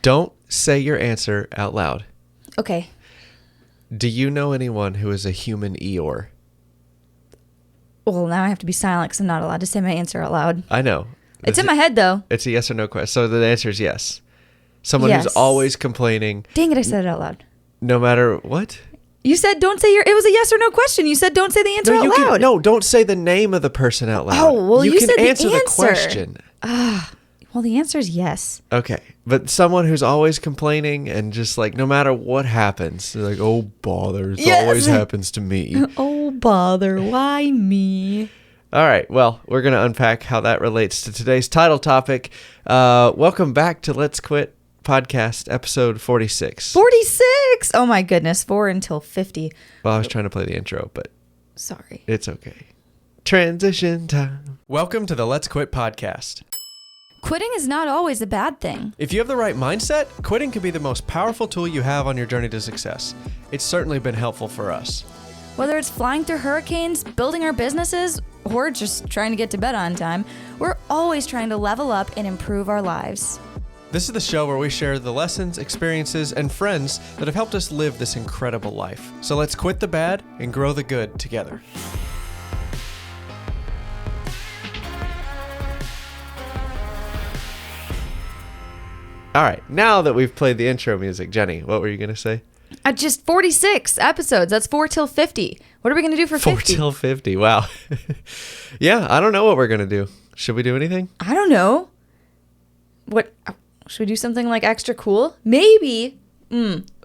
Don't say your answer out loud. Okay. Do you know anyone who is a human Eeyore? Well, now I have to be silent because I'm not allowed to say my answer out loud. I know. It's in my head, though. It's a yes or no question. So the answer is yes. Someone who's always complaining. Dang it, I said it out loud. No matter what? You said don't say it was a yes or no question. You said don't say the answer out loud. Don't say the name of the person out loud. Oh, well, you said the answer. The question. Well, the answer is yes. Okay. But someone who's always complaining and just like, no matter what happens, they're like, oh, bother. It always happens to me. Oh, bother. Why me? All right. Well, we're going to unpack how that relates to today's title topic. Welcome back to Let's Quit Podcast, episode 46. 46! Oh, my goodness. 4 until 50. Well, I was trying to play the intro, but... Sorry. It's okay. Transition time. Welcome to the Let's Quit Podcast. Quitting is not always a bad thing. If you have the right mindset, quitting can be the most powerful tool you have on your journey to success. It's certainly been helpful for us. Whether it's flying through hurricanes, building our businesses, or just trying to get to bed on time, we're always trying to level up and improve our lives. This is the show where we share the lessons, experiences, and friends that have helped us live this incredible life. So let's quit the bad and grow the good together. All right, now that we've played the intro music, Jenny, what were you going to say? Just 46 episodes. That's 4 till 50. What are we going to do for 50? 4 till 50. Wow. Yeah, I don't know what we're going to do. Should we do anything? I don't know. What should we do something like extra cool? Maybe.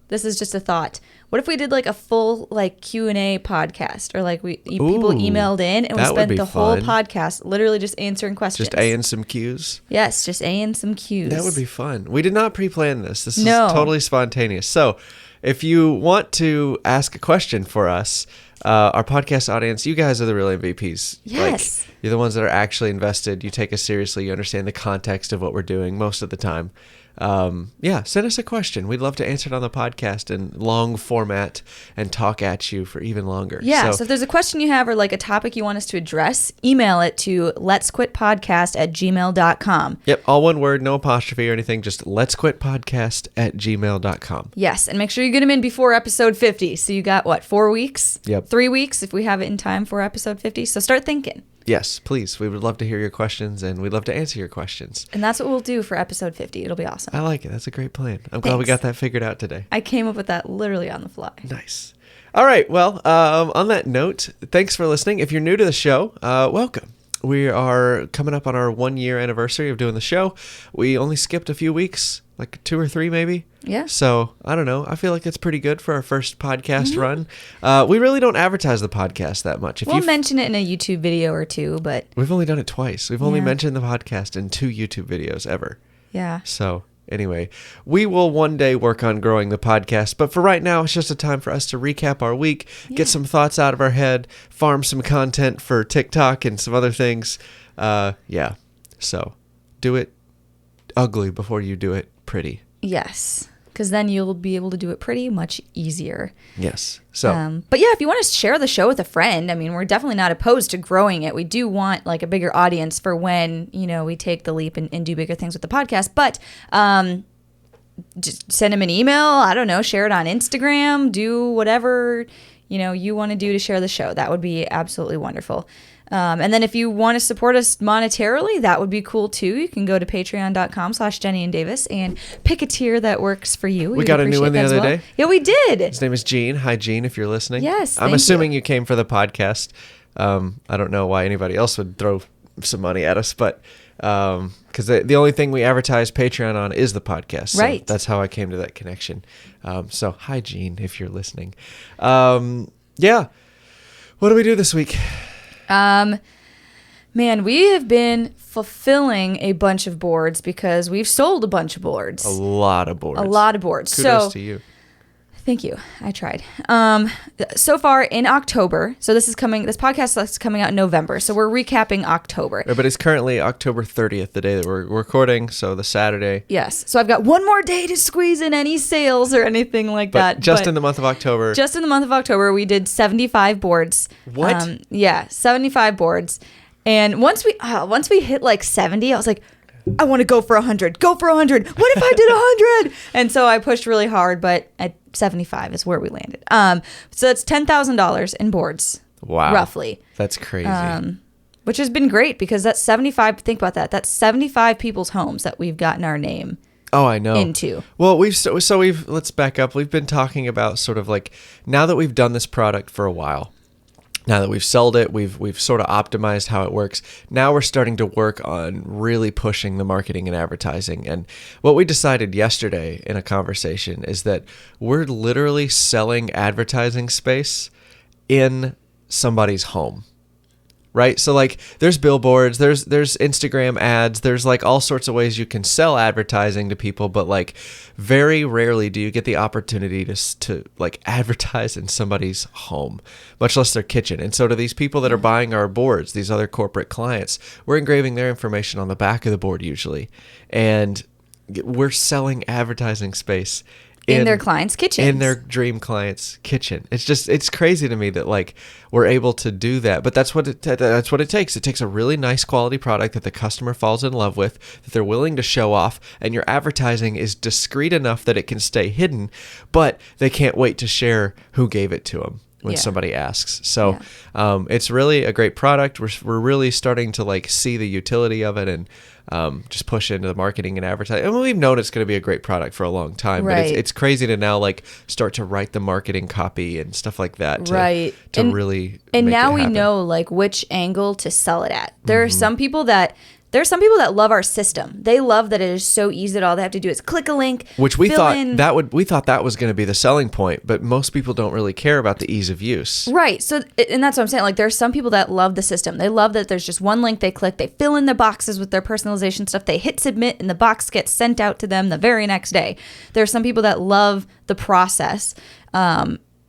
This is just a thought. What if we did like a full like Q&A podcast, or like people emailed in and we spent the whole podcast literally just answering questions. Just A-ing some Q's? Yes, just A-ing some Q's. That would be fun. We did not pre-plan this. This is totally spontaneous. So if you want to ask a question for us, our podcast audience, you guys are the real MVPs. Yes. Like, you're the ones that are actually invested. You take us seriously. You understand the context of what we're doing most of the time. Send us a question. We'd love to answer it on the podcast in long format and talk at you for even longer. Yeah, so if there's a question you have or like a topic you want us to address, email it to letsquitpodcast@gmail.com. Yep, all one word, no apostrophe or anything, just letsquitpodcast@gmail.com. Yes, and make sure you get them in before episode 50. So you got, 4 weeks? Yep. 3 weeks if we have it in time for episode 50. So start thinking. Yes, please. We would love to hear your questions, and we'd love to answer your questions. And that's what we'll do for episode 50. It'll be awesome. I like it. That's a great plan. I'm glad we got that figured out today. I came up with that literally on the fly. Nice. All right. Well, on that note, thanks for listening. If you're new to the show, welcome. We are coming up on our 1-year anniversary of doing the show. We only skipped a few weeks, like 2 or 3 maybe. Yeah. So, I don't know. I feel like it's pretty good for our first podcast run. We really don't advertise the podcast that much. We'll mention it in a YouTube video or 2, but... We've only done it twice. We've only mentioned the podcast in 2 YouTube videos ever. Yeah. So, anyway, we will one day work on growing the podcast, but for right now, it's just a time for us to recap our week, get some thoughts out of our head, farm some content for TikTok and some other things. So, do it ugly before you do it pretty. Yes, because then you'll be able to do it pretty much easier. Yes. So, but yeah, if you want to share the show with a friend, I mean, we're definitely not opposed to growing it. We do want like a bigger audience for when, we take the leap and do bigger things with the podcast. But just send them an email. I don't know, share it on Instagram, do whatever, you want to do to share the show. That would be absolutely wonderful. And then if you want to support us monetarily, that would be cool too. You can go to patreon.com/jennieanddavis and pick a tier that works for you. We got a new one the other day. Yeah, we did. His name is Gene. Hi, Gene, if you're listening. Yes, I'm assuming you came for the podcast. I don't know why anybody else would throw some money at us, but because the only thing we advertise Patreon on is the podcast. So right. That's how I came to that connection. So hi, Gene, if you're listening. Yeah. What do we do this week? Man, we have been fulfilling a bunch of boards because we've sold a bunch of boards. A lot of boards. Kudos to you. Thank you. I tried. So far in October, so this podcast is coming out in November, so we're recapping October. But it's currently October 30th, the day that we're recording, so the Saturday. Yes. So I've got one more day to squeeze in any sales or anything like that. Just in the month of October. Just in the month of October, we did 75 boards. What? 75 boards. And once we hit like 70, I was like, I want to go for 100. Go for 100. What if I did 100? And so I pushed really hard, but at 75 is where we landed. So it's $10,000 in boards. Wow. Roughly. That's crazy. Which has been great because that's 75. Think about that. That's 75 people's homes that we've gotten our name. Oh, I know. Into. Well, let's back up. We've been talking about sort of like, now that we've done this product for a while, now that we've sold it, we've sort of optimized how it works. Now we're starting to work on really pushing the marketing and advertising. And what we decided yesterday in a conversation is that we're literally selling advertising space in somebody's home. Right? So like there's billboards, there's Instagram ads, there's like all sorts of ways you can sell advertising to people, but like very rarely do you get the opportunity to like advertise in somebody's home, much less their kitchen. And so to these people that are buying our boards, these other corporate clients, we're engraving their information on the back of the board usually. And we're selling advertising space in their client's kitchen. In their dream client's kitchen. It's crazy to me that like we're able to do that. But that's what it takes. It takes a really nice quality product that the customer falls in love with, that they're willing to show off, and your advertising is discreet enough that it can stay hidden, but they can't wait to share who gave it to them when somebody asks. So it's really a great product. We're really starting to like see the utility of it and just push into the marketing and advertising. And we've known it's going to be a great product for a long time, but it's crazy to now like start to write the marketing copy and stuff like that to really and make now it we happen. know like which angle to sell it at. There are some people that love our system. They love that it is so easy that all they have to do is click a link. Which we thought that was going to be the selling point, but most people don't really care about the ease of use. Right. So, and that's what I'm saying. Like, there's some people that love the system. They love that there's just one link they click, they fill in the boxes with their personalization stuff, they hit submit, and the box gets sent out to them the very next day. There's some people that love the process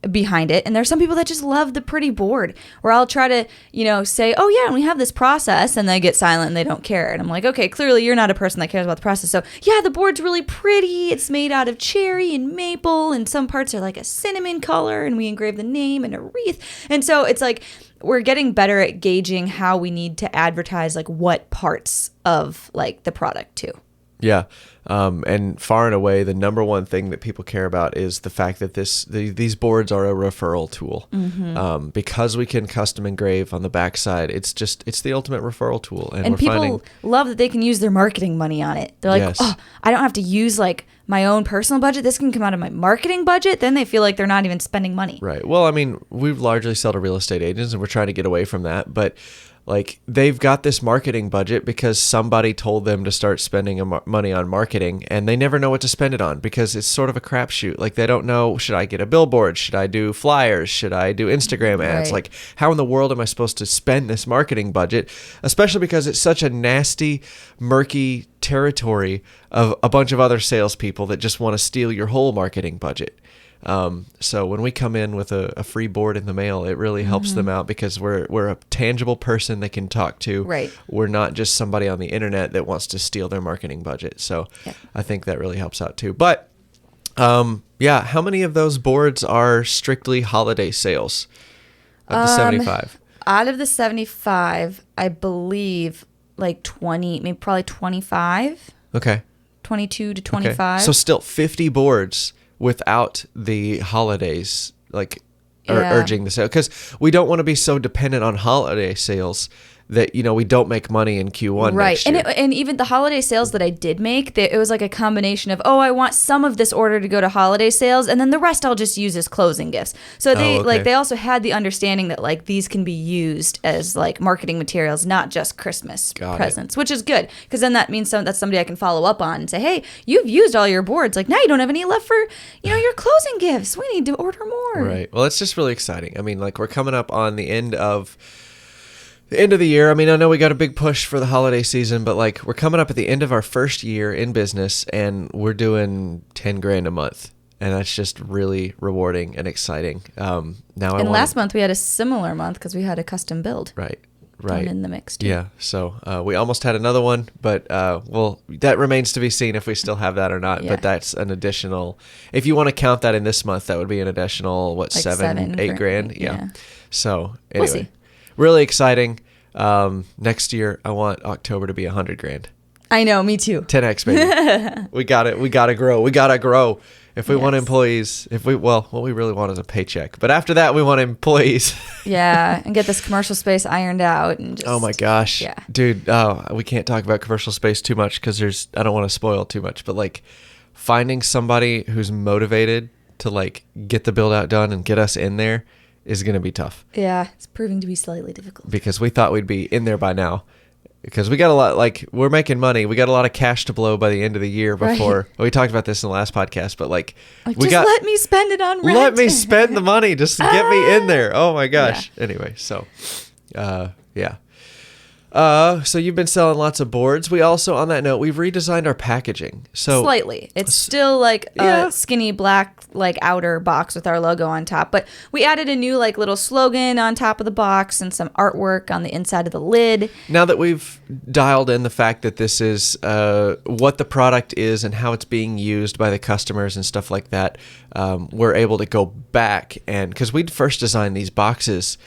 behind it, and there's some people that just love the pretty board where I'll try to say, oh yeah, and we have this process, and they get silent and they don't care, and I'm like, okay, clearly you're not a person that cares about the process. So yeah, the board's really pretty, it's made out of cherry and maple, and some parts are like a cinnamon color, and we engrave the name and a wreath. And so it's like we're getting better at gauging how we need to advertise like what parts of like the product too. Yeah. And far and away, the number one thing that people care about is the fact that these boards are a referral tool. Because we can custom engrave on the backside, it's the ultimate referral tool. And people love that they can use their marketing money on it. They're like, oh, I don't have to use like my own personal budget. This can come out of my marketing budget. Then they feel like they're not even spending money. Right. Well, I mean, we've largely sold to real estate agents, and we're trying to get away from that. But like they've got this marketing budget because somebody told them to start spending money on marketing, and they never know what to spend it on because it's sort of a crapshoot. Like they don't know, should I get a billboard? Should I do flyers? Should I do Instagram ads? Right. Like how in the world am I supposed to spend this marketing budget? Especially because it's such a nasty, murky territory of a bunch of other salespeople that just want to steal your whole marketing budget. So when we come in with a free board in the mail, it really helps them out because we're a tangible person they can talk to. Right. We're not just somebody on the internet that wants to steal their marketing budget. So I think that really helps out too. But how many of those boards are strictly holiday sales of the 75? Out of the 75, I believe like 20, maybe probably 25. Okay. 22 to 25. Okay. So still 50 boards without the holidays, like urging the sale, because we don't want to be so dependent on holiday sales that we don't make money in Q1 right next year. And even the holiday sales that I did make, it was like a combination of I want some of this order to go to holiday sales, and then the rest I'll just use as closing gifts. So they also had the understanding that like these can be used as like marketing materials, not just Christmas presents, which is good because then that means that's somebody I can follow up on and say, hey, you've used all your boards, like now you don't have any left for your closing gifts. We need to order more. Right. Well, it's just really exciting. I mean, like we're coming up on the end of the year. I mean, I know we got a big push for the holiday season, but like we're coming up at the end of our first year in business, and we're doing 10 grand a month, and that's just really rewarding and exciting. Last month we had a similar month because we had a custom build. Right. In the mix too. Yeah. So we almost had another one, but that remains to be seen if we still have that or not. Yeah. But that's an additional. If you want to count that in this month, that would be an additional like 7-8 grand. Yeah. So anyway. We'll see. Really exciting. Next year, I want October to be 100 grand. I know, me too. 10x, baby. We got it. We got to grow. We got to grow. If we want employees, what we really want is a paycheck. But after that, we want employees. Yeah, and get this commercial space ironed out. And just, oh my gosh. Yeah. Dude, we can't talk about commercial space too much because I don't want to spoil too much. But like finding somebody who's motivated to like get the build out done and get us in there is going to be tough. Yeah, it's proving to be slightly difficult. Because we thought we'd be in there by now. Because we got a lot, like, we're making money. We got a lot of cash to blow by the end of the year before. Well, we talked about this in the last podcast, but like let me spend it on rent. Let me spend the money just to get me in there. Oh my gosh. Yeah. Anyway, so, yeah. So you've been selling lots of boards. We also, on that note, we've redesigned our packaging. So slightly. It's still like a skinny black like outer box with our logo on top, but we added a new like little slogan on top of the box and some artwork on the inside of the lid. Now that we've dialed in the fact that this is what the product is and how it's being used by the customers and stuff like that, we're able to go back and because we'd first designed these boxes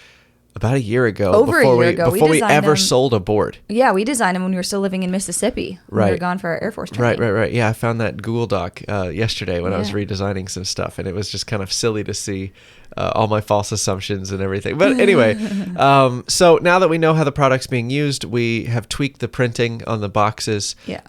about a year ago. Before we ever sold a board. Yeah, we designed them when we were still living in Mississippi. Right. We were gone for our Air Force training. Right. Yeah, I found that Google Doc yesterday when I was redesigning some stuff, and it was just kind of silly to see all my false assumptions and everything. But anyway, so now that we know how the product's being used, we have tweaked the printing on the boxes. Yeah.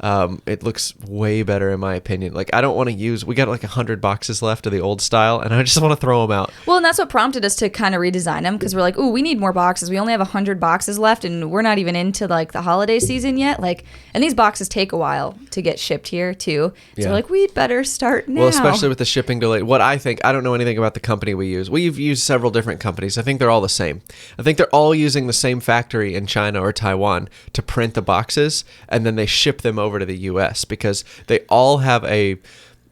It looks way better in my opinion. Like I don't want to use, we got like 100 boxes left of the old style, and I just want to throw them out. Well, and that's what prompted us to kind of redesign them because we're like, ooh, we need more boxes. We only have 100 boxes left, and we're not even into like the holiday season yet. Like, and these boxes take a while to get shipped here too. So we're like, we'd better start now. Well, especially with the shipping delay. What I think, I don't know anything about the company we use. We've used several different companies. I think they're all the same. I think they're all using the same factory in China or Taiwan to print the boxes, and then they ship them over to the US because they all have a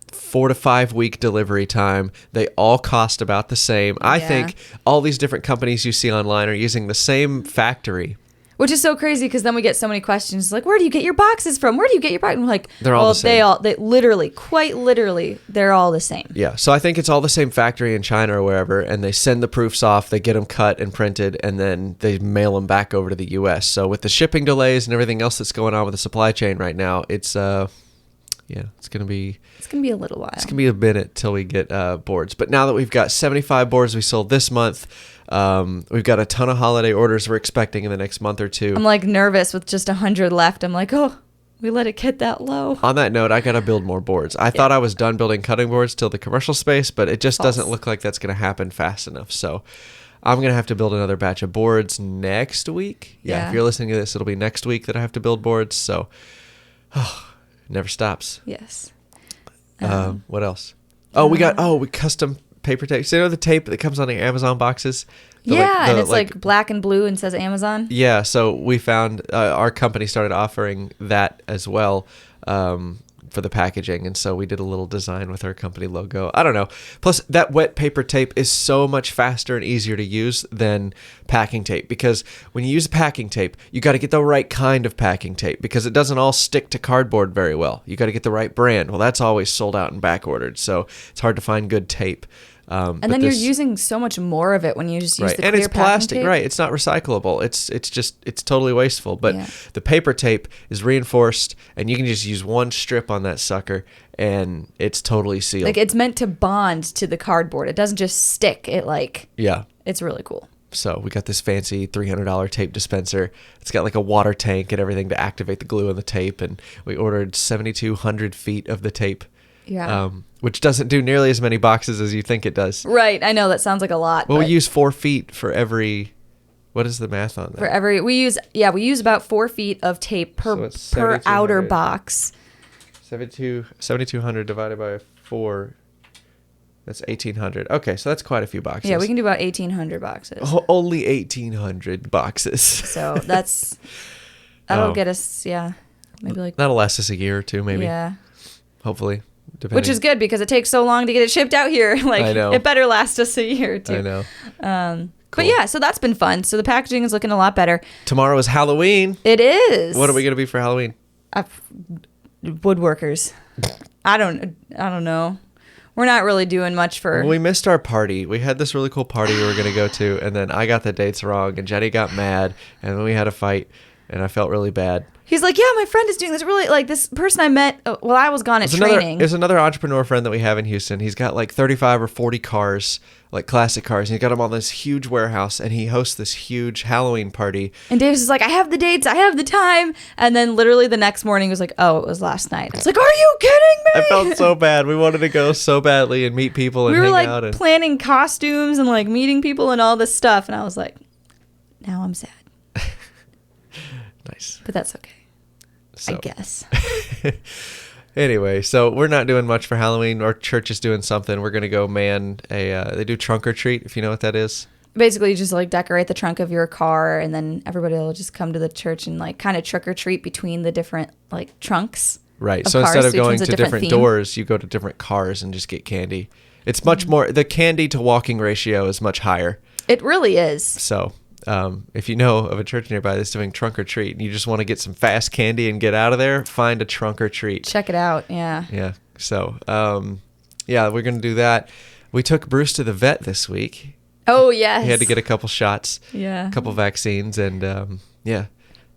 4 to 5 week delivery time. They all cost about the same. I think all these different companies you see online are using the same factory. Which is so crazy because then we get so many questions like, where do you get your boxes from? Where do you get your boxes? And we're like, they're all the same. They literally, quite literally, they're all the same. Yeah. So I think it's all the same factory in China or wherever, and they send the proofs off, they get them cut and printed, and then they mail them back over to the US. So with the shipping delays and everything else that's going on with the supply chain right now, it's it's gonna be a little while. It's gonna be a minute till we get boards. But now that we've got 75 boards we sold this month, we've got a ton of holiday orders we're expecting in the next month or two. I'm like nervous with just 100 left. I'm like, oh, we let it get that low. On that note, I gotta build more boards. I thought I was done building cutting boards till the commercial space, but it just doesn't look like that's gonna happen fast enough. So I'm going to have to build another batch of boards next week. Yeah, if you're listening to this, it'll be next week that I have to build boards. So it never stops. Yes. What else? Oh, we custom paper tape. So you know the tape that comes on the Amazon boxes? And it's like black and blue and says Amazon. Yeah, so we found our company started offering that as well for the packaging, and so we did a little design with our company logo. I don't know. Plus, that wet paper tape is so much faster and easier to use than packing tape, because when you use packing tape, you got to get the right kind of packing tape because it doesn't all stick to cardboard very well. You got to get the right brand. Well, that's always sold out and back ordered, so it's hard to find good tape. And then you're using so much more of it when you just use the clear and it's plastic, tape. right? It's not recyclable. It's totally wasteful. But the paper tape is reinforced, and you can just use one strip on that sucker, and it's totally sealed. Like it's meant to bond to the cardboard. It doesn't just stick. It's really cool. So we got this fancy $300 tape dispenser. It's got like a water tank and everything to activate the glue on the tape, and we ordered 7,200 feet of the tape. Yeah. Which doesn't do nearly as many boxes as you think it does. Right. I know that sounds like a lot. Well, we use 4 feet for every. What is the math on that? We use about 4 feet of tape per outer box. 7,200 divided by 4. That's 1,800. Okay, so that's quite a few boxes. Yeah, we can do about 1,800 boxes. Only 1,800 boxes. So that'll get us, maybe like. That'll last us a year or two, maybe. Yeah. Hopefully. Depending. Which is good because it takes so long to get it shipped out here. I know. It better last us a year or two. I know. Cool. But yeah, so that's been fun. So the packaging is looking a lot better. Tomorrow is Halloween. It is. What are we going to be for Halloween? Woodworkers. I don't know. We're not really doing much for. Well, we missed our party. We had this really cool party we were going to go to, and then I got the dates wrong, and Jennie got mad, and then we had a fight. and I felt really bad. He's like, yeah, my friend is doing this really, like this person I met while I was gone at training. There's another entrepreneur friend that we have in Houston. He's got like 35 or 40 cars, like classic cars. And he's got them on this huge warehouse, and he hosts this huge Halloween party. And Davis is like, I have the dates, I have the time. And then literally the next morning he was like, oh, it was last night. It's like, are you kidding me? I felt so bad. We wanted to go so badly and meet people and we were hang like out. And planning costumes and like meeting people and all this stuff. And I was like, now I'm sad. Nice. But that's okay. So. I guess. Anyway, so we're not doing much for Halloween. Our church is doing something. We're going to go they do trunk or treat, if you know what that is. Basically, you just like decorate the trunk of your car, and then everybody will just come to the church and like kind of trick or treat between the different like trunks. Right. Of So cars, instead of so each going one's a to different different theme. doors, you go to different cars and just get candy. It's much more, the candy to walking ratio is much higher. It really is. So if you know of a church nearby that's doing trunk or treat and you just want to get some fast candy and get out of there, find a trunk or treat. Check it out. Yeah. Yeah. So, we're going to do that. We took Bruce to the vet this week. Oh, yes. He had to get a couple shots, Yeah. a couple vaccines, and yeah.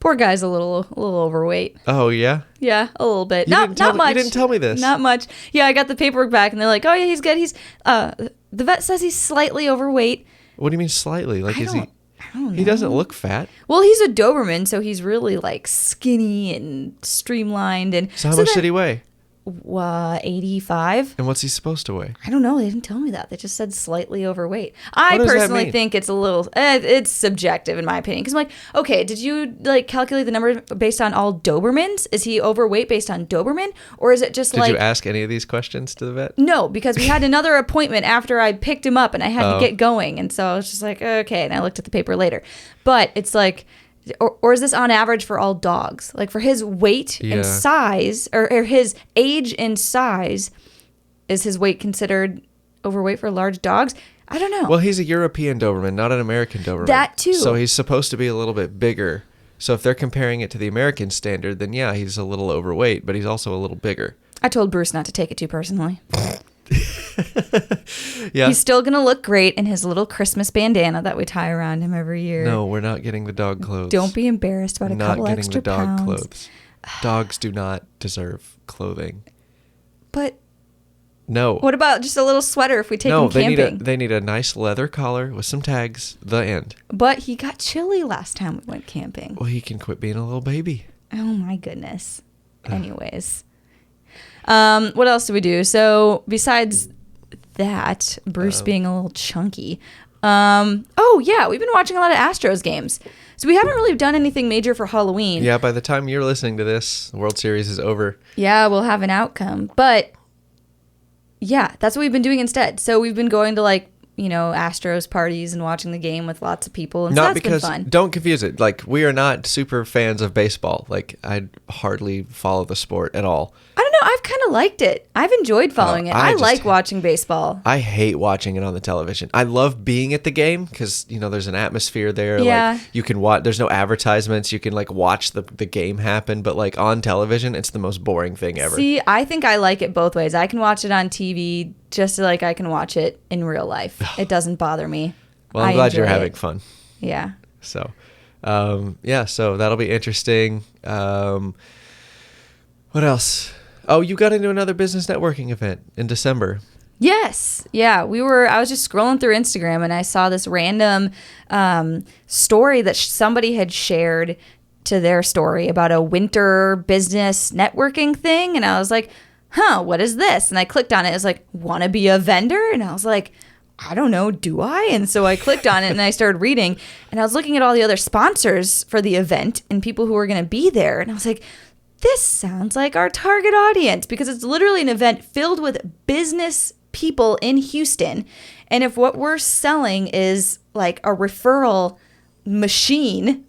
Poor guy's a little overweight. Oh, yeah? Yeah, a little bit. You Not didn't tell me- much. you didn't tell me this. Not much. Yeah, I got the paperwork back, and they're like, "Oh yeah, he's good. He's the vet says he's slightly overweight." What do you mean slightly? Like, I don't know. He doesn't look fat. Well, he's a Doberman, so he's really like skinny and streamlined. And So how much did he weigh? 85. And what's he supposed to weigh? I don't know. They didn't tell me that. They just said slightly overweight. What I does that personally mean? think it's a little, it's subjective in my opinion. Because I'm like, okay, did you like calculate the number based on all Dobermans? Is he overweight based on Doberman? Or is it just Did you ask any of these questions to the vet? No, because we had another appointment after I picked him up and I had Oh. to get going. And so I was just like, okay. And I looked at the paper later. But it's like, or is this on average for all dogs? Like for his weight Yeah. and size, or his age and size, is his weight considered overweight for large dogs? I don't know. Well, he's a European Doberman, not an American Doberman. That too. So he's supposed to be a little bit bigger. So if they're comparing it to the American standard, then yeah, he's a little overweight, but he's also a little bigger. I told Bruce not to take it too personally. Yeah. He's still going to look great in his little Christmas bandana that we tie around him every year. No, we're not getting the dog clothes. Don't be embarrassed about a not couple getting extra the dog pounds. clothes. Dogs do not deserve clothing. But No. what about just a little sweater if we take No, him camping? they need a nice leather collar with some tags. The end. But he got chilly last time we went camping. Well, he can quit being a little baby. Oh my goodness. Anyways. What else do we do? So besides that, Bruce being a little chunky. Oh yeah, we've been watching a lot of Astros games. So we haven't really done anything major for Halloween. Yeah, by the time you're listening to this, the World Series is over. Yeah, we'll have an outcome. But yeah, that's what we've been doing instead. So we've been going to like, Astros parties and watching the game with lots of people. And so Not that's because, been fun. don't confuse it. Like, we are not super fans of baseball. Like, I hardly follow the sport at all. I don't know. I've kind of liked it. I've enjoyed following it. I I just- like watching baseball. I hate watching it on the television. I love being at the game because, there's an atmosphere there. Yeah. Like, you can watch, there's no advertisements. You can, like, watch the game happen. But, like, on television, it's the most boring thing ever. See, I think I like it both ways. I can watch it on TV just like I can watch it in real life. It doesn't bother me. Well, I'm I glad you're enjoy having it. fun. Yeah. So, so that'll be interesting. What else? Oh, you got into another business networking event in December. Yes. Yeah. I was just scrolling through Instagram and I saw this random story that somebody had shared to their story about a winter business networking thing. And I was like, what is this? And I clicked on it. It was like, want to be a vendor? And I was like, I don't know, do I? And so I clicked on it and I started reading and I was looking at all the other sponsors for the event and people who were going to be there. And I was like, this sounds like our target audience because it's literally an event filled with business people in Houston. And if what we're selling is like a referral machine,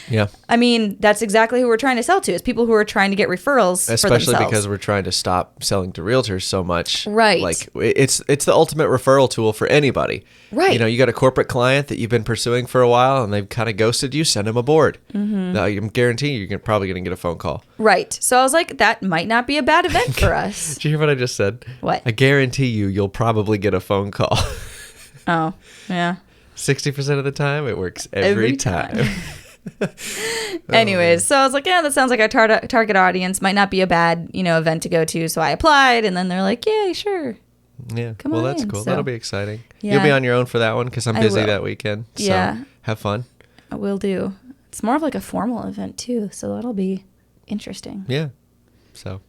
Yeah. I mean, that's exactly who we're trying to sell to, is people who are trying to get referrals for Especially themselves. because we're trying to stop selling to realtors so much. Right. Like, it's the ultimate referral tool for anybody. Right. You got a corporate client that you've been pursuing for a while and they've kind of ghosted you, send them aboard. Mm-hmm. Now, I'm guaranteeing you're probably going to get a phone call. Right. So I was like, that might not be a bad event for us. Did you hear what I just said? What? I guarantee you'll probably get a phone call. Oh, yeah. 60% of the time, it works every time. Anyways, so I was like, yeah, that sounds like our target audience. Might not be a bad, event to go to. So I applied, and then they're like, yeah, sure. Yeah. Come well, on that's in. cool. So, That'll be exciting. yeah. You'll be on your own for that one because I'm I busy will. that weekend. So Yeah. have fun. I will do. It's more of like a formal event too, so that'll be interesting. Yeah. So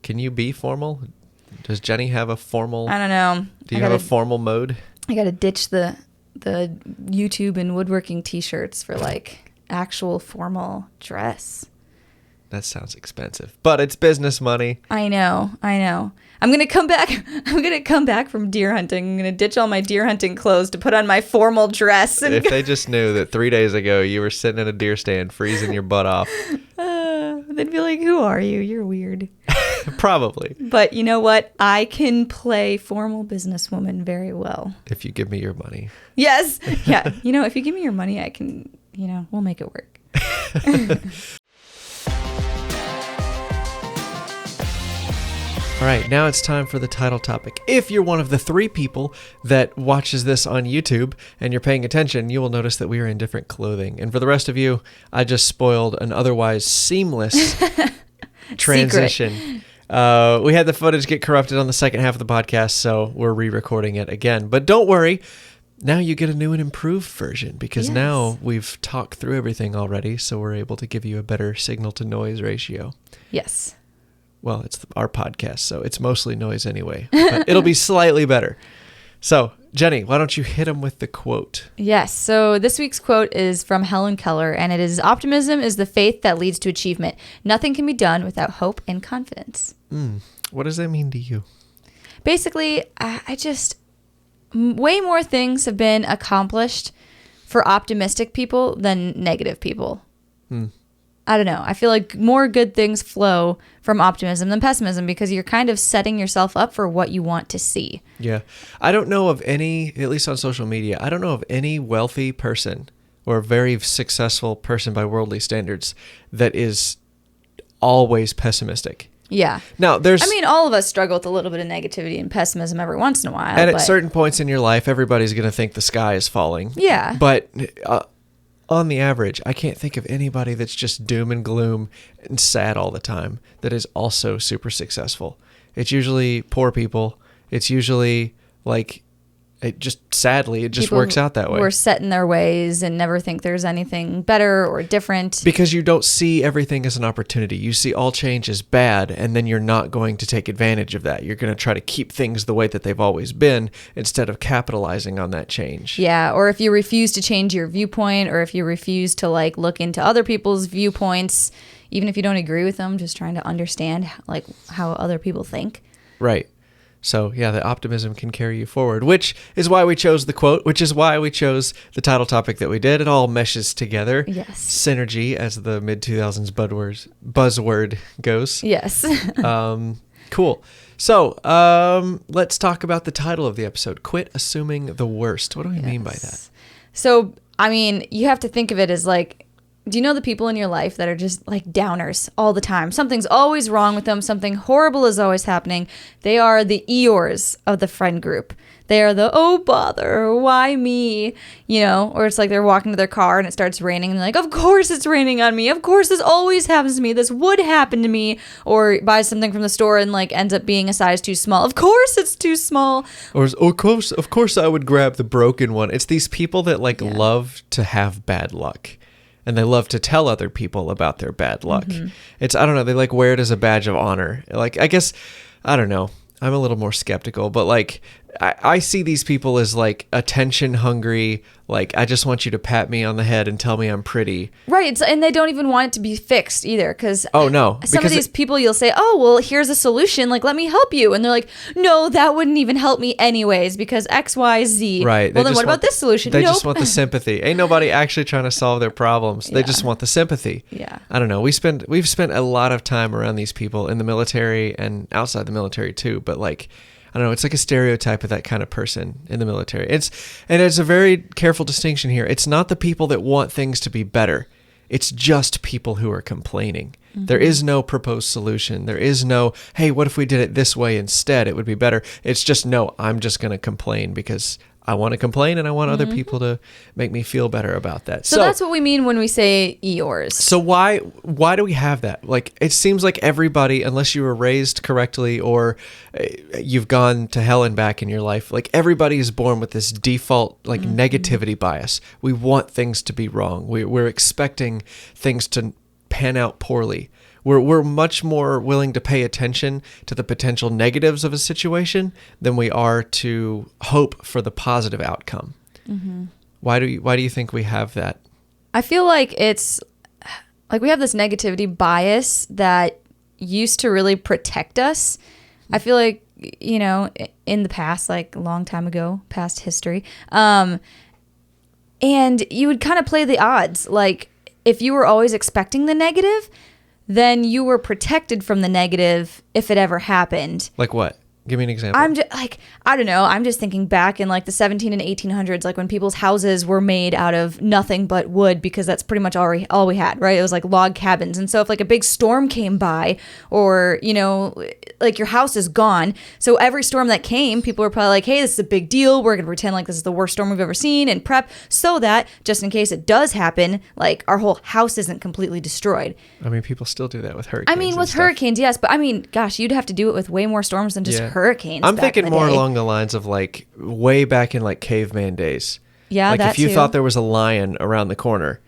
can you be formal? Does Jennie have a formal? I don't know. Do you have a formal mode? I got to ditch the YouTube and woodworking t-shirts for like actual formal dress. That sounds expensive, but it's business money. I know. I'm going to come back from deer hunting. I'm going to ditch all my deer hunting clothes to put on my formal dress. And If they just knew that 3 days ago you were sitting in a deer stand freezing your butt off. They'd be like, who are you? You're weird. Probably. But you know what? I can play formal businesswoman very well. If you give me your money. Yes. Yeah. If you give me your money, I can, we'll make it work. All right, now it's time for the title topic. If you're one of the 3 people that watches this on YouTube and you're paying attention, you will notice that we are in different clothing. And for the rest of you, I just spoiled an otherwise seamless transition. We had the footage get corrupted on the second half of the podcast, so we're re-recording it again. But don't worry, now you get a new and improved version because now we've talked through everything already, so we're able to give you a better signal-to-noise ratio. Yes. Well, it's our podcast, so it's mostly noise anyway. But it'll be slightly better. So, Jennie, why don't you hit them with the quote? Yes. So this week's quote is from Helen Keller, and it is, "Optimism is the faith that leads to achievement. Nothing can be done without hope and confidence." What does that mean to you? Basically, way more things have been accomplished for optimistic people than negative people. I don't know. I feel like more good things flow from optimism than pessimism because you're kind of setting yourself up for what you want to see. Yeah. I don't know of any, at least on social media, I don't know of any wealthy person or very successful person by worldly standards that is always pessimistic. Yeah. Now, all of us struggle with a little bit of negativity and pessimism every once in a while. And at certain points in your life, everybody's going to think the sky is falling. Yeah. But on the average, I can't think of anybody that's just doom and gloom and sad all the time that is also super successful. It's usually poor people. It's usually sadly, it just people works out that way. Who are set in their ways and never think there's anything better or different. Because you don't see everything as an opportunity. You see all change as bad, and then you're not going to take advantage of that. You're going to try to keep things the way that they've always been instead of capitalizing on that change. Yeah, or if you refuse to change your viewpoint, or if you refuse to look into other people's viewpoints, even if you don't agree with them, just trying to understand how other people think. Right. So, yeah, the optimism can carry you forward, which is why we chose the quote, which is why we chose the title topic that we did. It all meshes together. Yes. Synergy, as the mid-2000s buzzword goes. Yes. Cool. So, let's talk about the title of the episode, Quit Assuming the Worst. What do we mean by that? So, you have to think of it as do you know the people in your life that are just downers all the time? Something's always wrong with them. Something horrible is always happening. They are the Eyores of the friend group. They are the, oh, bother, why me? Or it's they're walking to their car and it starts raining and they're like, of course it's raining on me. Of course this always happens to me. This would happen to me. Or buys something from the store and ends up being a size too small. Of course it's too small. Or of course I would grab the broken one. It's these people that love to have bad luck. And they love to tell other people about their bad luck. It's, I don't know, they wear it as a badge of honor. I guess, I don't know. I'm a little more skeptical, but I see these people as attention hungry. I just want you to pat me on the head and tell me I'm pretty. Right. And they don't even want it to be fixed either. Because some of these people you'll say, oh, well, here's a solution. Let me help you. And they're like, no, that wouldn't even help me anyways because X, Y, Z. Right. Well, then what about this solution? They just want the sympathy. Ain't nobody actually trying to solve their problems. They just want the sympathy. Yeah. I don't know. We've spent a lot of time around these people in the military and outside the military too. But I don't know, it's a stereotype of that kind of person in the military. It's a very careful distinction here. It's not the people that want things to be better. It's just people who are complaining. There is no proposed solution. There is no, hey, what if we did it this way instead? It would be better. It's just, no, I'm just going to complain because I want to complain and I want other people to make me feel better about that. So that's what we mean when we say Eyores. So why do we have that? Like, it seems like everybody, unless you were raised correctly or you've gone to hell and back in your life, like everybody is born with this default like negativity bias. We want things to be wrong. We're expecting things to pan out poorly. We're much more willing to pay attention to the potential negatives of a situation than we are to hope for the positive outcome. Mm-hmm. Why do you think we have that? I feel like it's like we have this negativity bias that used to really protect us. I feel like, you know, in the past, like a long time ago, past history, and you would kind of play the odds. Like if you were always expecting the negative, then you were protected from the negative if it ever happened. Like what? Give me an example. I'm just like, I don't know. I'm just thinking back in like the 17 and 1800s, like when people's houses were made out of nothing but wood, because that's pretty much all we had, right? It was like log cabins. And so if like a big storm came by, or, you know, like your house is gone. So every storm that came, people were probably like, hey, this is a big deal. We're going to pretend like this is the worst storm we've ever seen and prep so that just in case it does happen, like our whole house isn't completely destroyed. I mean, people still do that with hurricanes. I mean, with hurricanes, yes. But I mean, gosh, you'd have to do it with way more storms than just hurricanes. I'm thinking more along the lines of like way back in like caveman days. Yeah, like that if you too. thought there was a lion around the corner,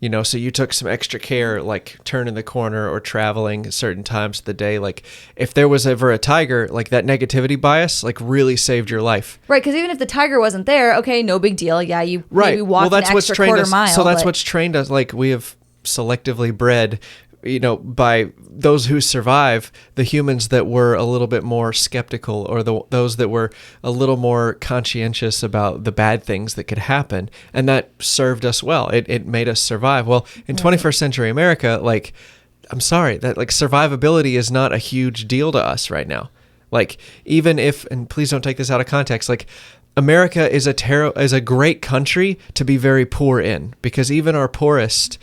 you know, so you took some extra care, like turning the corner or traveling at certain times of the day. Like if there was ever a tiger, like that negativity bias, like really saved your life. Right, because even if the tiger wasn't there, okay, no big deal. Yeah, you maybe walked an extra quarter mile. So that's what's trained us. Like we have selectively bred, you know, by those who survive, the humans that were a little bit more skeptical, or those that were a little more conscientious about the bad things that could happen. And that served us well. It made us survive. Well, in 21st century America, like, I'm sorry, that like survivability is not a huge deal to us right now. Like, even if, and please don't take this out of context, like, America is a great country to be very poor in, because even our poorest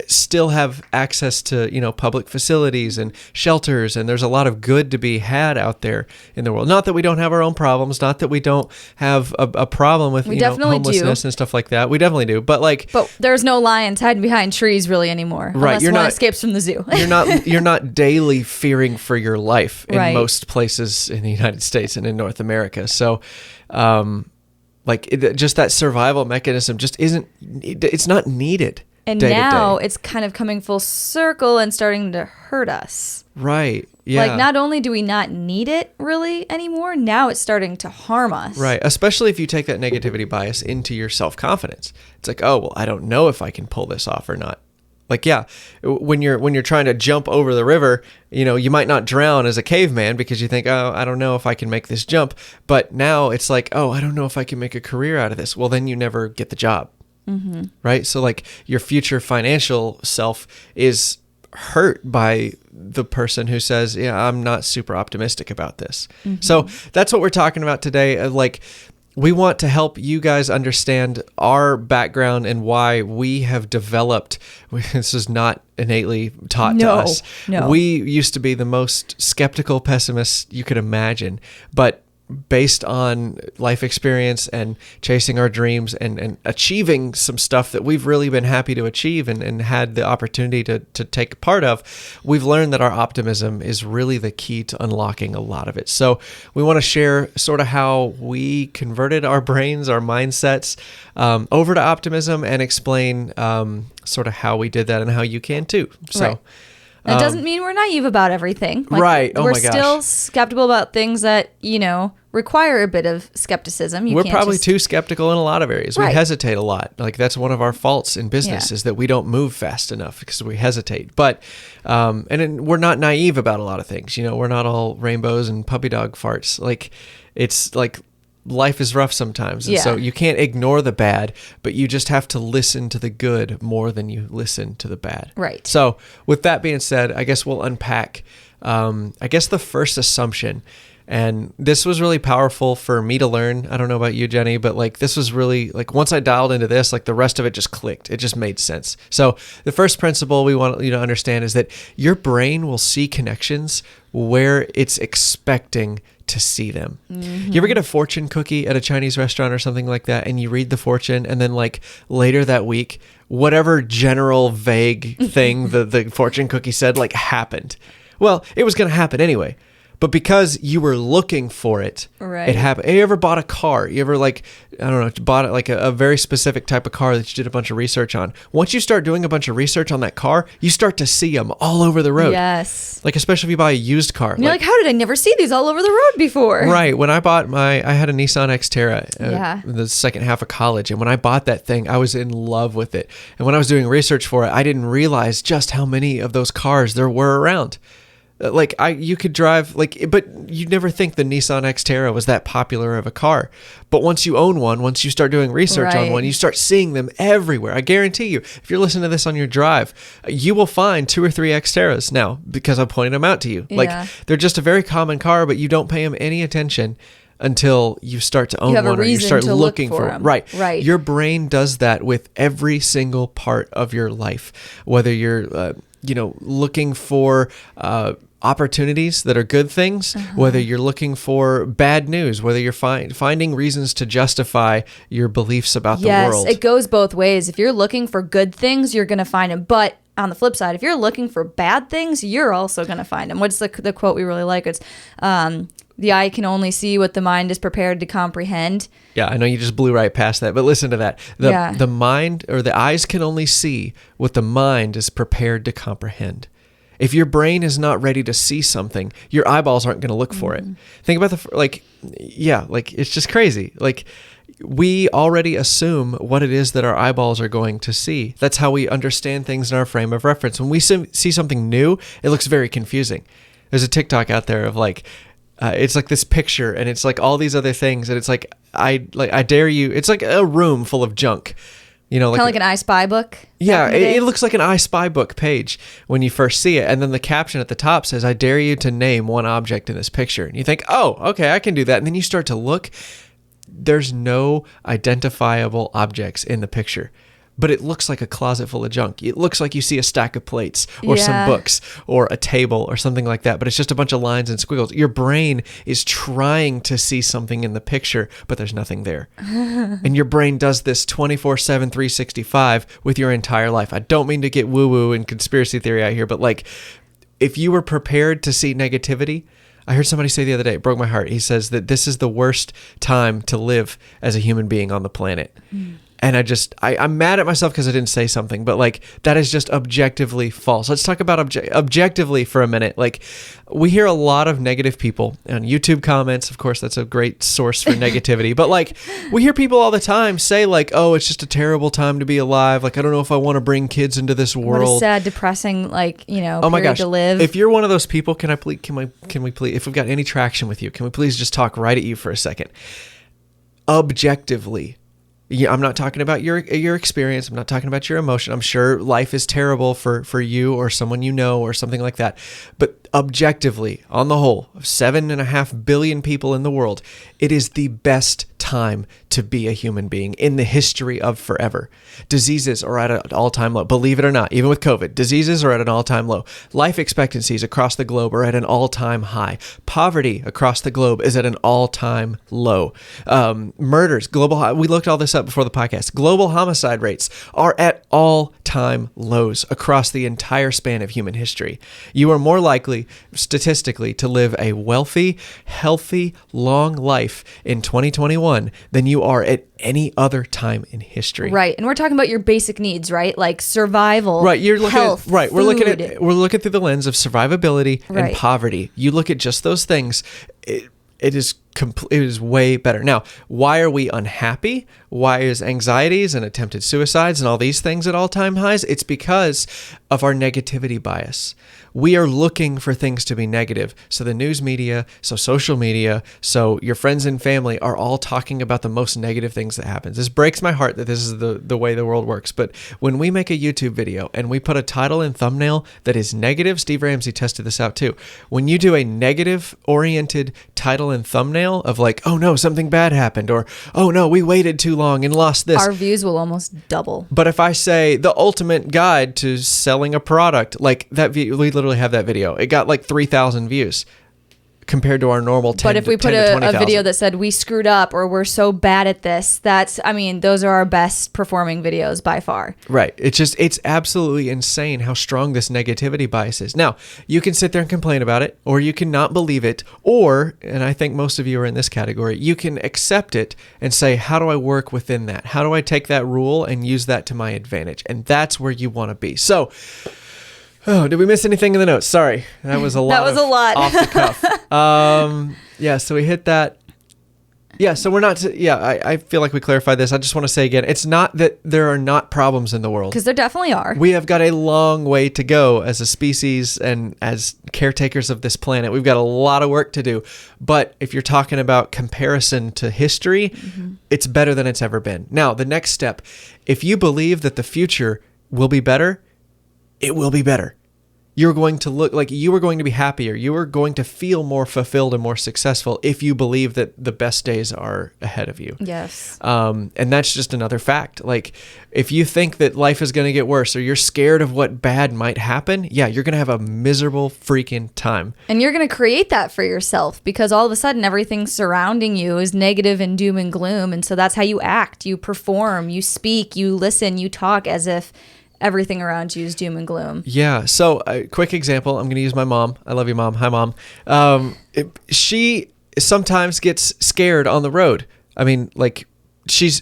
still have access to, you know, public facilities and shelters, and there's a lot of good to be had out there in the world. Not that we don't have our own problems, not that we don't have a problem with homelessness and stuff like that. We definitely do, but there's no lions hiding behind trees really anymore. Right, unless one escapes from the zoo. you're not daily fearing for your life in right. most places in the United States and in North America. So, just that survival mechanism just it's not needed. And now it's kind of coming full circle and starting to hurt us. Right. Yeah. Like, not only do we not need it really anymore, now it's starting to harm us. Right. Especially if you take that negativity bias into your self-confidence. It's like, oh, well, I don't know if I can pull this off or not. Like, yeah, when you're trying to jump over the river, you know, you might not drown as a caveman because you think, oh, I don't know if I can make this jump. But now it's like, oh, I don't know if I can make a career out of this. Well, then you never get the job. Mm-hmm. Right. So like your future financial self is hurt by the person who says, yeah, I'm not super optimistic about this. Mm-hmm. So that's what we're talking about today. Like, we want to help you guys understand our background and why we have developed. This is not innately taught to us. No. We used to be the most skeptical pessimists you could imagine, but based on life experience and chasing our dreams and achieving some stuff that we've really been happy to achieve and had the opportunity to take part of, we've learned that our optimism is really the key to unlocking a lot of it. So we want to share sort of how we converted our brains, our mindsets over to optimism, and explain sort of how we did that and how you can too. So. Right. That doesn't mean we're naive about everything. Like, right. Oh my gosh. We're still skeptical about things that, you know, require a bit of skepticism. We're probably too skeptical in a lot of areas. Right. We hesitate a lot. Like, that's one of our faults in business is that we don't move fast enough because we hesitate. But, we're not naive about a lot of things. You know, we're not all rainbows and puppy dog farts. Like, it's like, life is rough sometimes. And so you can't ignore the bad, but you just have to listen to the good more than you listen to the bad. Right. So with that being said, I guess we'll unpack, the first assumption. And this was really powerful for me to learn. I don't know about you, Jenny, but like, this was really like, once I dialed into this, like the rest of it just clicked. It just made sense. So the first principle we want you to understand is that your brain will see connections where it's expecting to see them. You ever get a fortune cookie at a Chinese restaurant or something like that, and you read the fortune, and then like later that week, whatever general vague thing the fortune cookie said like happened. Well, it was going to happen anyway. But because you were looking for it, it happened. You ever bought a car? You ever like, I don't know, bought like a very specific type of car that you did a bunch of research on? Once you start doing a bunch of research on that car, you start to see them all over the road. Yes. Like, especially if you buy a used car. And you're like, how did I never see these all over the road before? Right. When I bought I had a Nissan Xterra in the second half of college. And when I bought that thing, I was in love with it. And when I was doing research for it, I didn't realize just how many of those cars there were around. Like you could drive but you'd never think the Nissan Xterra was that popular of a car. But once you own one, once you start doing research on one, you start seeing them everywhere. I guarantee you, if you're listening to this on your drive, you will find 2 or 3 Xterras now because I'm pointing them out to you. Like they're just a very common car, but you don't pay them any attention until you start to own one or you start looking for them. Right. Your brain does that with every single part of your life, whether you're looking for opportunities that are good things, whether you're looking for bad news, whether you're finding reasons to justify your beliefs about the world. Yes, it goes both ways. If you're looking for good things, you're going to find them. But on the flip side, if you're looking for bad things, you're also going to find them. What's the quote we really like? It's the eye can only see what the mind is prepared to comprehend. Yeah, I know you just blew right past that, but listen to that. The mind or the eyes can only see what the mind is prepared to comprehend. If your brain is not ready to see something, your eyeballs aren't going to look for it. Think about it's just crazy. Like, we already assume what it is that our eyeballs are going to see. That's how we understand things in our frame of reference. When we see something new, it looks very confusing. There's a TikTok out there of like, it's like this picture and it's like all these other things. And it's like, I dare you. It's like a room full of junk. Kind of like an I Spy book. Yeah, it looks like an I Spy book page when you first see it. And then the caption at the top says, I dare you to name one object in this picture. And you think, oh, okay, I can do that. And then you start to look. There's no identifiable objects in the picture. But it looks like a closet full of junk. It looks like you see a stack of plates or some books or a table or something like that. But it's just a bunch of lines and squiggles. Your brain is trying to see something in the picture, but there's nothing there. And your brain does this 24/7, 365 with your entire life. I don't mean to get woo-woo and conspiracy theory out here, but like if you were prepared to see negativity, I heard somebody say the other day, it broke my heart. He says that this is the worst time to live as a human being on the planet. And I'm mad at myself because I didn't say something, but like that is just objectively false. Let's talk about objectively for a minute. Like we hear a lot of negative people on YouTube comments. Of course, that's a great source for negativity. But like we hear people all the time say like, oh, it's just a terrible time to be alive. Like, I don't know if I want to bring kids into this world. What a sad, depressing, oh my gosh, to live. If you're one of those people, can we please, if we've got any traction with you, can we please just talk right at you for a second? Objectively. Yeah, I'm not talking about your experience. I'm not talking about your emotion. I'm sure life is terrible for you or someone you know or something like that. But objectively, on the whole, 7.5 billion people in the world, it is the best time to be a human being in the history of forever. Diseases are at an all-time low. Believe it or not, even with COVID, diseases are at an all-time low. Life expectancies across the globe are at an all-time high. Poverty across the globe is at an all-time low. Murders, we looked all this up before the podcast. Global homicide rates are at all-time lows across the entire span of human history. You are more likely, statistically, to live a wealthy, healthy, long life in 2021 than you are at any other time in history. Right. And we're talking about your basic needs, right? Like survival, right. You're looking health, at, right. Food. We're looking through the lens of survivability and poverty. You look at just those things, it is way better. Now, why are we unhappy? Why is anxieties and attempted suicides and all these things at all-time highs? It's because of our negativity bias. We are looking for things to be negative. So the news media, so social media, so your friends and family are all talking about the most negative things that happens. This breaks my heart that this is the way the world works. But when we make a YouTube video and we put a title and thumbnail that is negative, Steve Ramsey tested this out too. When you do a negative-oriented title and thumbnail of like, oh no, something bad happened, or oh no, we waited too long and lost this. Our views will almost double. But if I say the ultimate guide to selling a product, like that, we literally have that video. It got like 3,000 views. compared to our normal 10 But if we put 10 to a 20,000. video that said we screwed up or we're so bad at this, those are our best performing videos by far. Right. It's absolutely insane how strong this negativity bias is. Now, you can sit there and complain about it, or you can not believe it, or, and I think most of you are in this category, you can accept it and say, how do I work within that? How do I take that rule and use that to my advantage? And that's where you want to be. So, oh, did we miss anything in the notes? Sorry. That was a lot. That was a lot. Off the cuff. Yeah, so we hit that. Yeah, so we're not, I feel like we clarified this. I just want to say again, it's not that there are not problems in the world. Because there definitely are. We have got a long way to go as a species and as caretakers of this planet. We've got a lot of work to do. But if you're talking about comparison to history, it's better than it's ever been. Now, the next step, if you believe that the future will be better, it will be better. You're going to look like you are going to be happier. You are going to feel more fulfilled and more successful if you believe that the best days are ahead of you. Yes. And that's just another fact. Like, if you think that life is going to get worse or you're scared of what bad might happen, yeah, you're going to have a miserable freaking time. And you're going to create that for yourself because all of a sudden everything surrounding you is negative and doom and gloom. And so that's how you act. You perform, you speak, you listen, you talk as if everything around you is doom and gloom. Yeah. So a quick example, I'm going to use my mom. I love you, Mom. Hi, Mom. She sometimes gets scared on the road. I mean, like she's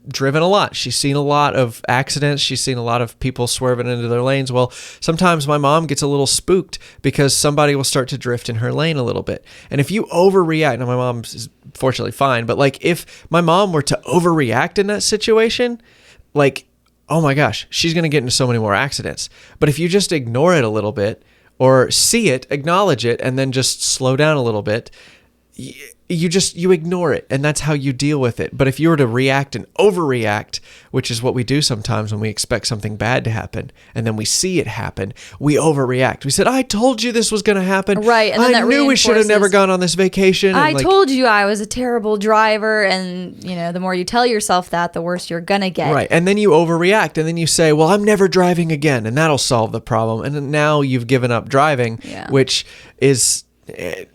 driven a lot. She's seen a lot of accidents. She's seen a lot of people swerving into their lanes. Well, sometimes my mom gets a little spooked because somebody will start to drift in her lane a little bit. And if you overreact, now my mom's fortunately fine, but like if my mom were to overreact in that situation, like, oh my gosh, she's going to get into so many more accidents. But if you just ignore it a little bit or see it, acknowledge it, and then just slow down a little bit, you ignore it, and that's how you deal with it. But if you were to react and overreact, which is what we do sometimes when we expect something bad to happen, and then we see it happen, we overreact. We said, I told you this was going to happen. Right. And then I knew we should have never gone on this vacation. I told you I was a terrible driver. And, the more you tell yourself that, the worse you're going to get. Right. And then you overreact, and then you say, well, I'm never driving again, and that'll solve the problem. And then now you've given up driving, which is...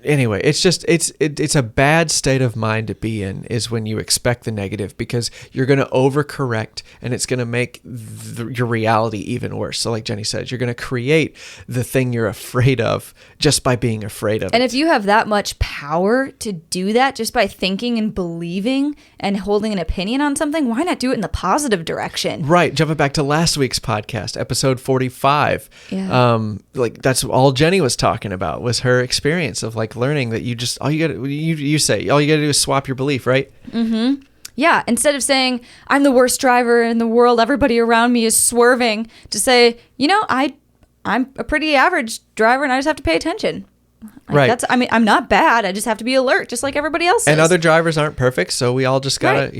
Anyway, it's a bad state of mind to be in is when you expect the negative, because you're going to overcorrect and it's going to make your reality even worse. So like Jennie said, you're going to create the thing you're afraid of just by being afraid of it. And if you have that much power to do that just by thinking and believing and holding an opinion on something, why not do it in the positive direction? Right. Jumping back to last week's podcast, episode 45. Yeah. Like that's all Jennie was talking about was her experience of like learning that you just, you gotta do is swap your belief, right? Mm-hmm. Yeah. Instead of saying, I'm the worst driver in the world, everybody around me is swerving, to say, I'm a pretty average driver and I just have to pay attention. Right. I'm not bad. I just have to be alert, just like everybody else and is. other drivers aren't perfect, so we all just gotta,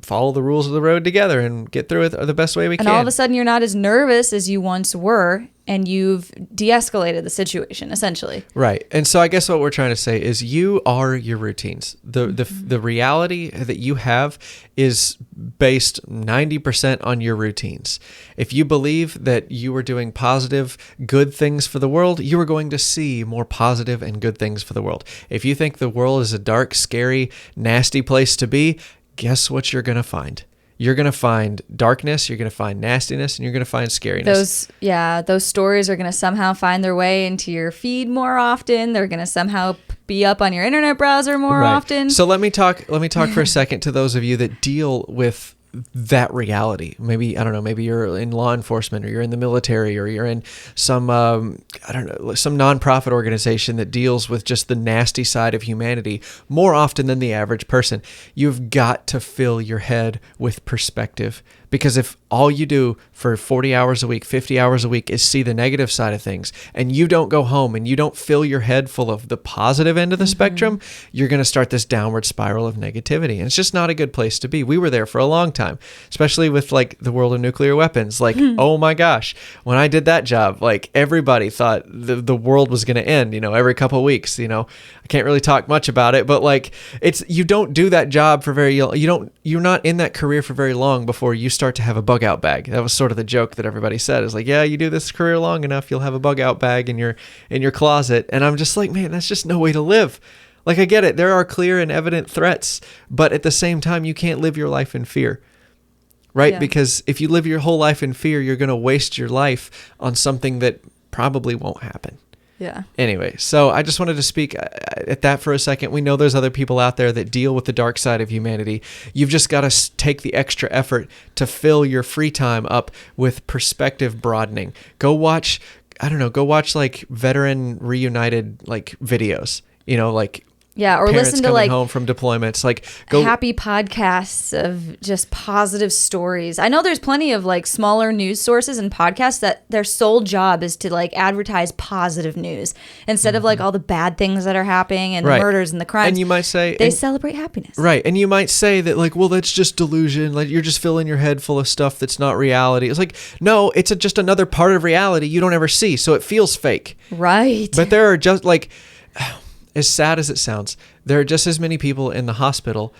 follow the rules of the road together and get through it the best way we can. And all of a sudden, you're not as nervous as you once were, and you've de-escalated the situation, essentially. Right. And so I guess what we're trying to say is you are your routines. The reality that you have is based 90% on your routines. If you believe that you are doing positive, good things for the world, you are going to see more positive and good things for the world. If you think the world is a dark, scary, nasty place to be, guess what you're going to find? You're going to find darkness, you're going to find nastiness, and you're going to find scariness. Those stories are going to somehow find their way into your feed more often. They're going to somehow be up on your internet browser more often. So let me talk for a second to those of you that deal with that reality. Maybe, I don't know, maybe you're in law enforcement or you're in the military or you're in some, some nonprofit organization that deals with just the nasty side of humanity more often than the average person. You've got to fill your head with perspective, because if all you do for 40 hours a week, 50 hours a week is see the negative side of things, and you don't go home and you don't fill your head full of the positive end of the spectrum, you're going to start this downward spiral of negativity. And it's just not a good place to be. We were there for a long time, especially with like the world of nuclear weapons. Like, oh my gosh, when I did that job, like everybody thought the world was going to end, every couple of weeks. I can't really talk much about it, but like you don't do that job for very, you're not in that career for very long before you start to have a bug bug out bag. That was sort of the joke that everybody said, is like, yeah, you do this career long enough, you'll have a bug out bag in your closet. And I'm just like, man, that's just no way to live. Like, I get it. There are clear and evident threats, but at the same time, you can't live your life in fear. Right? Yeah. Because if you live your whole life in fear, you're going to waste your life on something that probably won't happen. Yeah. Anyway, so I just wanted to speak at that for a second. We know there's other people out there that deal with the dark side of humanity. You've just got to take the extra effort to fill your free time up with perspective broadening. Go watch like veteran reunited like videos, like yeah, or parents listen to coming like home from deployments, like go happy podcasts of just positive stories. I know there's plenty of like smaller news sources and podcasts that their sole job is to like advertise positive news instead of like all the bad things that are happening and the murders and the crimes. And you might say they celebrate happiness. Right. And you might say that like, well, that's just delusion. Like you're just filling your head full of stuff that's not reality. It's like, no, it's just another part of reality you don't ever see. So it feels fake. Right. But there are just like, as sad as it sounds, there are just as many people in the hospital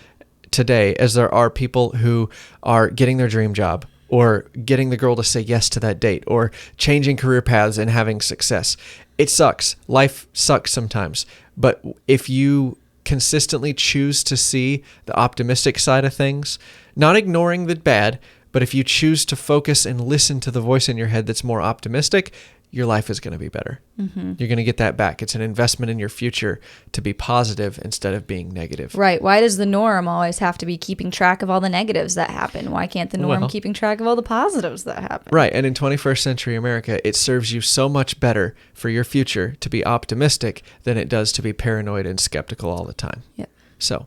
today as there are people who are getting their dream job or getting the girl to say yes to that date or changing career paths and having success. It sucks. Life sucks sometimes. But if you consistently choose to see the optimistic side of things, not ignoring the bad, but if you choose to focus and listen to the voice in your head that's more optimistic, your life is going to be better. Mm-hmm. You're going to get that back. It's an investment in your future to be positive instead of being negative. Right. Why does the norm always have to be keeping track of all the negatives that happen? Why can't the norm keeping track of all the positives that happen? Right. And in 21st century America, it serves you so much better for your future to be optimistic than it does to be paranoid and skeptical all the time. Yep. So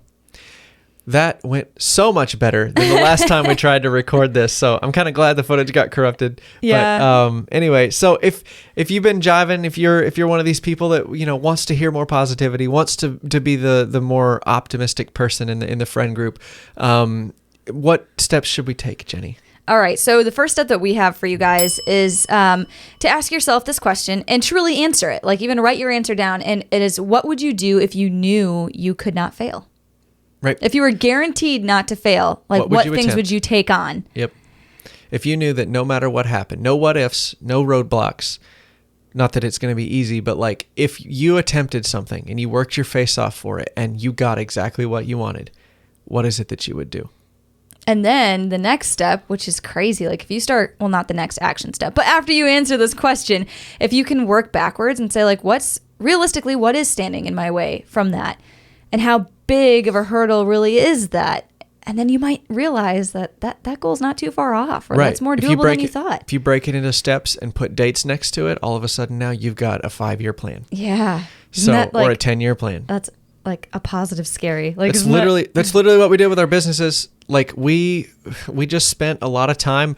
that went so much better than the last time we tried to record this. So I'm kind of glad the footage got corrupted. Yeah. But anyway, so if you've been jiving, if you're one of these people that wants to hear more positivity, wants to be the more optimistic person in the friend group, what steps should we take, Jennie? All right. So the first step that we have for you guys is to ask yourself this question and truly answer it. Like even write your answer down. And it is, what would you do if you knew you could not fail? Right. If you were guaranteed not to fail, like what things attempt? would you take on? Yep. If you knew that no matter what happened, no what ifs, no roadblocks, not that it's going to be easy, but like if you attempted something and you worked your face off for it and you got exactly what you wanted, what is it that you would do? And then the next step, which is crazy, like if you start, well, not the next action step, but after you answer this question, if you can work backwards and say like, what is standing in my way from that? And how big of a hurdle really is that? And then you might realize that goal's not too far off, or that's more doable than you thought. If you break it into steps and put dates next to it, all of a sudden now you've got a 5-year plan. Yeah. So, or a 10-year plan. That's like a positive scary. Like that's literally what we did with our businesses. Like we just spent a lot of time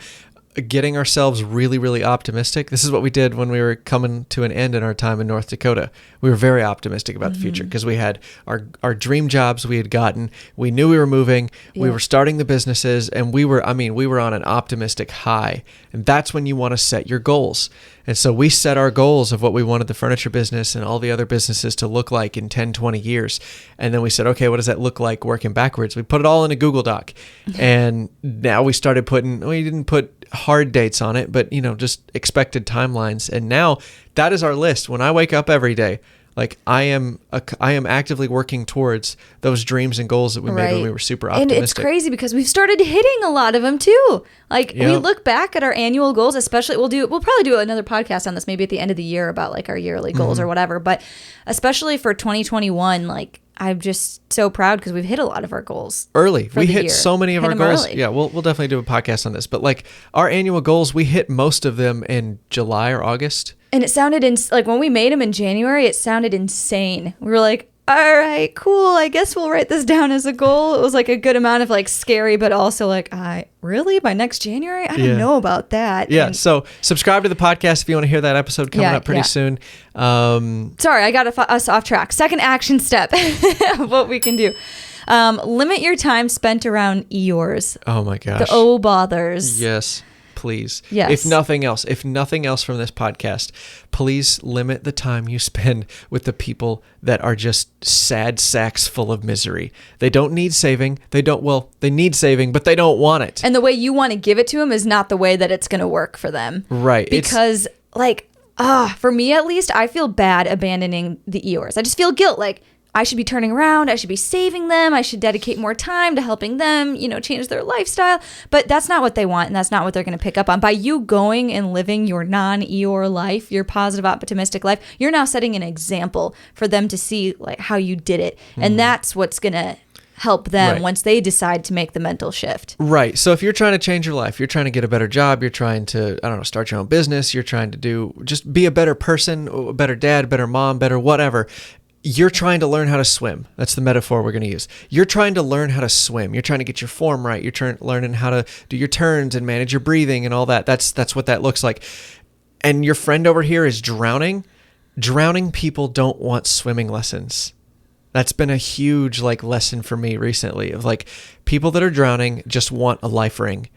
getting ourselves really, really optimistic. This is what we did when we were coming to an end in our time in North Dakota. We were very optimistic about the future because we had our dream jobs we had gotten. We knew we were moving. Yeah. We were starting the businesses, and we were on an optimistic high. And that's when you want to set your goals. And so we set our goals of what we wanted the furniture business and all the other businesses to look like in 10, 20 years. And then we said, okay, what does that look like working backwards? We put it all in a Google Doc. And now we started we didn't put hard dates on it, but just expected timelines. And now that is our list. When I wake up every day, like I am actively working towards those dreams and goals that we made when we were super optimistic. And it's crazy because we've started hitting a lot of them too. Like we look back at our annual goals, especially we'll probably do another podcast on this maybe at the end of the year about like our yearly goals or whatever. But especially for 2021, like I'm just so proud because we've hit a lot of our goals early. We hit so many of our goals. Early. Yeah, we'll definitely do a podcast on this. But like our annual goals, we hit most of them in July or August. And it sounded like when we made them in January, it sounded insane. We were like, all right, cool. I guess we'll write this down as a goal. It was like a good amount of like scary, but also like, really by next January? I don't know about that. Yeah. So subscribe to the podcast if you want to hear that episode coming up pretty soon. Sorry, I got us off track. Second action step of what we can do. Limit your time spent around Eyores. Oh my gosh. The bothers. Yes. please. Yes. If nothing else from this podcast, please limit the time you spend with the people that are just sad sacks full of misery. They don't need saving. They need saving, but they don't want it. And the way you want to give it to them is not the way that it's going to work for them. Right. Because for me at least, I feel bad abandoning the Eyores. I just feel guilt. Like, I should be turning around. I should be saving them. I should dedicate more time to helping them, change their lifestyle. But that's not what they want, and that's not what they're going to pick up on. By you going and living your non-Eeyore life, your positive, optimistic life, you're now setting an example for them to see like how you did it. And that's what's going to help them once they decide to make the mental shift. Right. So if you're trying to change your life, you're trying to get a better job, you're trying to, start your own business, you're trying to just be a better person, a better dad, better mom, better whatever. You're trying to learn how to swim. That's the metaphor we're going to use. You're trying to learn how to swim. You're trying to get your form right. You're learning how to do your turns and manage your breathing and all that. That's what that looks like. And your friend over here is drowning. Drowning people don't want swimming lessons. That's been a huge lesson for me recently of people that are drowning just want a life ring.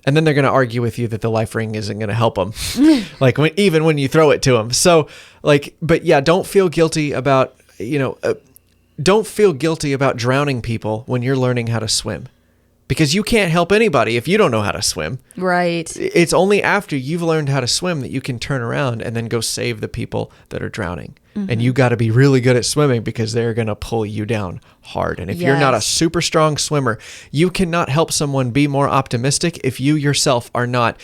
And then they're going to argue with you that the life ring isn't going to help them. Even when you throw it to them. So but yeah, don't feel guilty about, don't feel guilty about drowning people when you're learning how to swim. Because you can't help anybody if you don't know how to swim. Right. It's only after you've learned how to swim that you can turn around and then go save the people that are drowning. Mm-hmm. And you got to be really good at swimming because they're going to pull you down hard. And if you're not a super strong swimmer, you cannot help someone be more optimistic if you yourself are not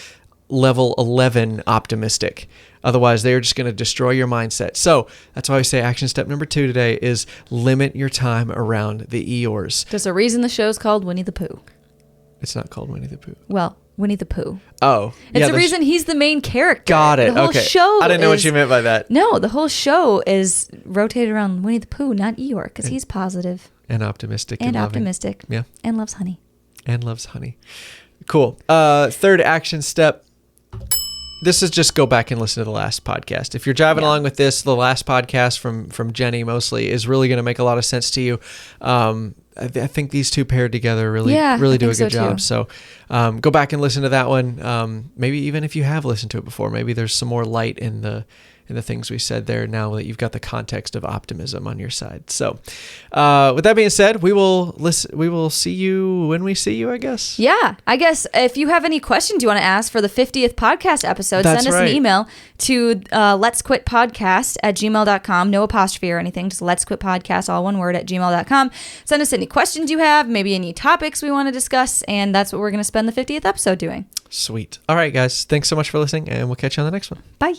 level 11 optimistic. Otherwise, they're just going to destroy your mindset. So that's why we say action step number 2 today is limit your time around the Eyores. There's a reason the show's called Winnie the Pooh. It's not called Winnie the Pooh. Well, Winnie the Pooh. Oh. It's the reason he's the main character. Got it. The whole okay. show I didn't know what you meant by that. No, the whole show is rotated around Winnie the Pooh, not Eeyore, because he's positive. And optimistic. And loving. optimistic. Yeah. And loves honey. And loves honey. Cool. Third action step. This is just go back and listen to the last podcast. If you're driving along with this, the last podcast from Jennie mostly is really going to make a lot of sense to you. I think these two paired together really do a good job. So go back and listen to that one. Maybe even if you have listened to it before, maybe there's some more light in the things we said there now that you've got the context of optimism on your side. So with that being said, we will see you when we see you, I guess. Yeah. I guess if you have any questions you want to ask for the 50th podcast episode, send us an email to letsquitpodcast@gmail.com. No apostrophe or anything. Just letsquitpodcast, all one word, @gmail.com. Send us any questions you have, maybe any topics we want to discuss, and that's what we're going to spend the 50th episode doing. Sweet. All right, guys. Thanks so much for listening, and we'll catch you on the next one. Bye.